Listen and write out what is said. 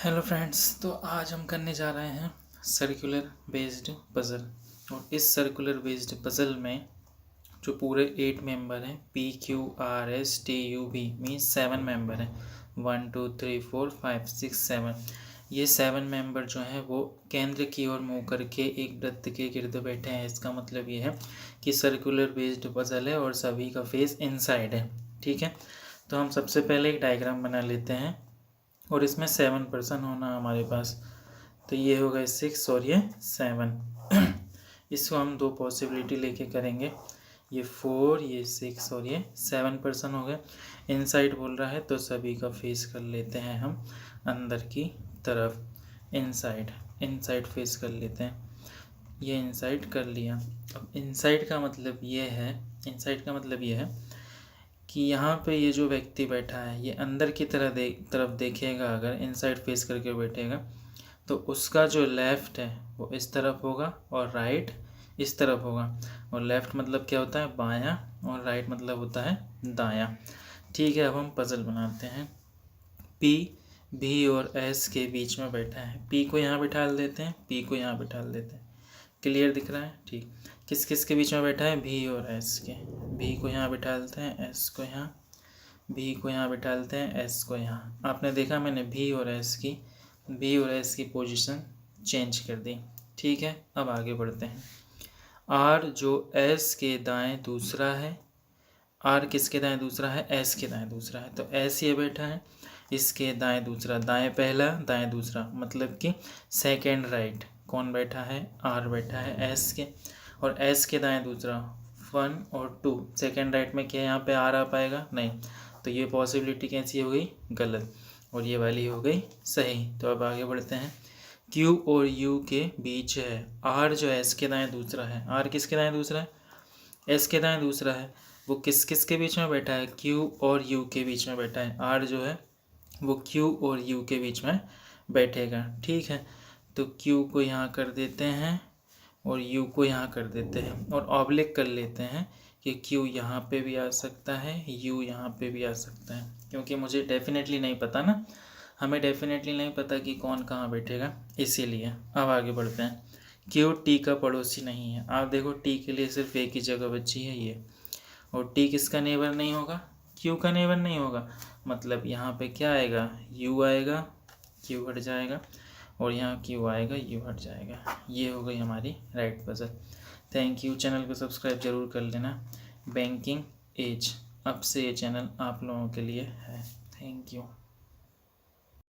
Hello friends, तो आज हम करने जा रहे हैं सर्कुलर बेस्ड पज़ल। और इस सर्कुलर बेस्ड पज़ल में जो पूरे 8 मेंबर हैं, PQRSTUV मीन्स 7 मेंबर हैं, 1 2 3 4 5 6 7। ये 7 मेंबर जो हैं वो केंद्र की ओर मुँह करके एक वृत्त के गिर्द बैठे हैं। इसका मतलब ये है कि सर्कुलर बेस्ड पज़ल है और सभी का फेस इनसाइड है। ठीक है, तो हम सबसे पहले एक डायग्राम बना लेते हैं और इसमें 7 पर्सन होना हमारे पास। तो ये हो गए 6 और ये 7। इसको हम दो पॉसिबिलिटी लेके करेंगे, ये 4, ये 6 और ये 7 पर्सन हो गए। इनसाइड बोल रहा है तो सभी का फेस कर लेते हैं हम अंदर की तरफ। इनसाइड फेस कर लेते हैं, ये इनसाइड कर लिया। अब इनसाइड का मतलब ये है कि यहाँ पे ये जो व्यक्ति बैठा है ये अंदर की तरफ देखेगा। अगर इनसाइड फेस करके बैठेगा तो उसका जो लेफ़्ट है वो इस तरफ होगा और राइट इस तरफ होगा। और लेफ़्ट मतलब क्या होता है, बायां, और राइट मतलब होता है दायां। ठीक है, अब हम पज़ल बनाते हैं। P, V और S के बीच में बैठा है। P को यहाँ बिठा देते हैं, P को यहाँ बिठा देते हैं। क्लियर दिख रहा है? ठीक। किस किस के बीच में बैठा है? V और S के। V को यहाँ बिठा देते हैं, S को यहाँ, V को यहाँ बिठा देते हैं, S को यहाँ। आपने देखा मैंने V और S की पोजीशन चेंज कर दी। ठीक है, अब आगे बढ़ते हैं। R जो S के दाएं दूसरा है, R किसके दाएं दूसरा है? S के दाएं दूसरा है। तो S ये बैठा है, इसके दाएं दूसरा, दाएं पहला दाएं दूसरा, मतलब कि सेकेंड राइट। कौन बैठा है? R बैठा है S के। और S के दाएं दूसरा 1 और 2, सेकेंड राइट में क्या यहाँ पे R आ पाएगा? नहीं। तो ये पॉसिबिलिटी कैसी हो गई? गलत। और ये वाली हो गई सही। तो अब आगे बढ़ते हैं। Q और U के बीच है। R जो S के दाएं दूसरा है, R किसके दाएं दूसरा है? S के दाएं दूसरा है। वो किस किस के बीच में बैठा है? Q और U के बीच में बैठा है। R जो है वो Q और U के बीच में बैठेगा। ठीक है, तो Q को यहाँ कर देते हैं और U को यहाँ कर देते हैं और ऑब्लिक कर लेते हैं कि Q यहाँ पे भी आ सकता है, U यहाँ पे भी आ सकता है। क्योंकि मुझे डेफिनेटली नहीं पता ना, हमें डेफिनेटली नहीं पता कि कौन कहाँ बैठेगा, इसीलिए। अब आगे बढ़ते हैं। Q T का पड़ोसी नहीं है। आप देखो T के लिए सिर्फ एक ही जगह बची है, ये। और T किसका नेबर नहीं होगा? Q का नेबर नहीं होगा। मतलब यहाँ पे क्या आएगा? U आएगा, Q हट जाएगा, और यहाँ Q आएगा, U हट जाएगा। ये हो गई हमारी right puzzle. Thank you. Channel को सब्सक्राइब जरूर कर लेना। बैंकिंग एज, अब से ये चैनल आप लोगों के लिए है। Thank you.